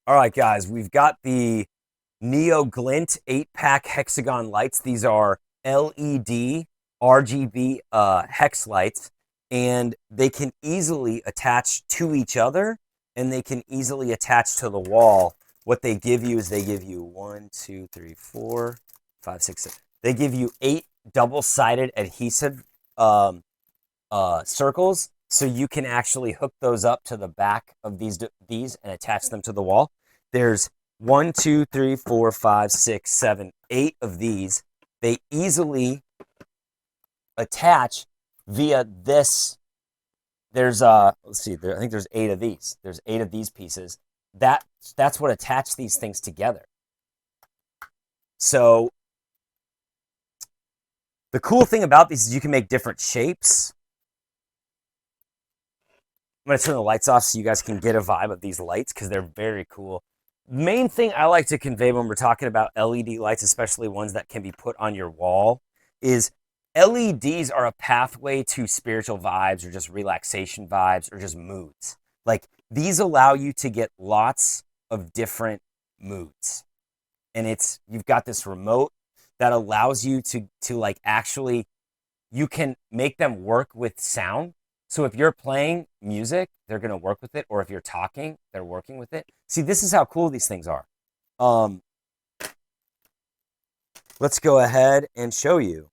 All right, guys, we've got the Neoglint 8-pack Hexagon lights. These are LED RGB hex lights, and they can easily attach to each other, and they can easily attach to the wall. What they give you is they give you 1, 2, 3, 4, 5, 6, 7. They give you 8 double-sided adhesive circles, so you can actually hook those up to the back of these and attach them to the wall. There's 1, 2, 3, 4, 5, 6, 7, 8 of these. They easily attach via this. There's let's see, I think there's 8 of these. There's 8 of these pieces. That's what attach these things together. So the cool thing about these is you can make different shapes. I'm going to turn the lights off so you guys can get a vibe of these lights because they're very cool. Main thing I like to convey when we're talking about LED lights, especially ones that can be put on your wall, is LEDs are a pathway to spiritual vibes or just relaxation vibes or just moods. Like, these allow you to get lots of different moods. And you've got this remote that allows you to like actually, you can make them work with sound. So if you're playing music, they're going to work with it. Or if you're talking, they're working with it. See, this is how cool these things are. Let's go ahead and show you.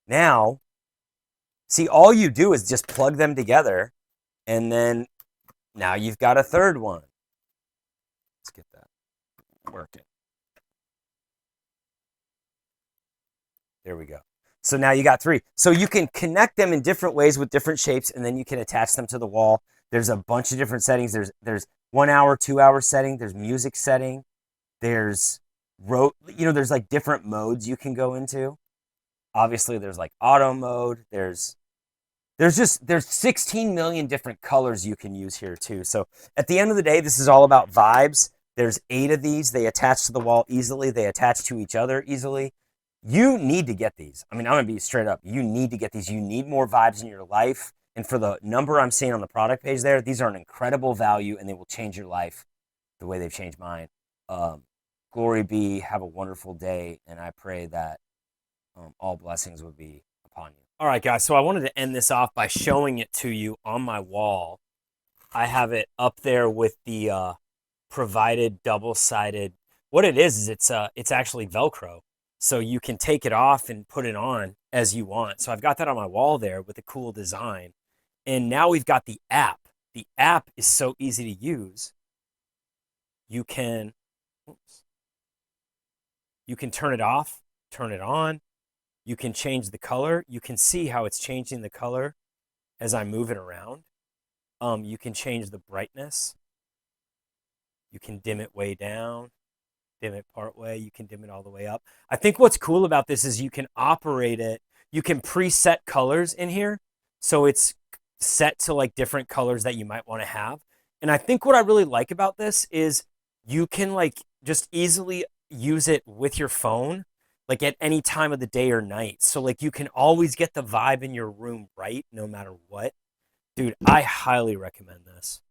Now, see, all you do is just plug them together. And then now you've got a third one. Let's get that working. There we go. So now you got 3. So you can connect them in different ways with different shapes, and then you can attach them to the wall. There's a bunch of different settings. There's 1 hour, 2 hour setting. There's music setting. There's there's like different modes you can go into. Obviously, there's like auto mode. There's 16 million different colors you can use here too. So at the end of the day, this is all about vibes. There's 8 of these. They attach to the wall easily. They attach to each other easily. You need to get these. I mean, I'm going to be straight up. You need to get these. You need more vibes in your life. And for the number I'm seeing on the product page there, these are an incredible value and they will change your life the way they've changed mine. Glory be. Have a wonderful day. And I pray that all blessings would be upon you. All right, guys. So I wanted to end this off by showing it to you on my wall. I have it up there with the provided double-sided. What it is it's actually Velcro. So you can take it off and put it on as you want. So I've got that on my wall there with a cool design. And now we've got the app. The app is so easy to use. You can turn it off, turn it on. You can change the color. You can see how it's changing the color as I move it around. You can change the brightness. You can dim it way down. Dim it part way, you can dim it all the way up. I think what's cool about this is you can operate it. You can preset colors in here. So it's set to like different colors that you might want to have. And I think what I really like about this is you can like just easily use it with your phone, like at any time of the day or night. So like you can always get the vibe in your room right, no matter what. Dude, I highly recommend this.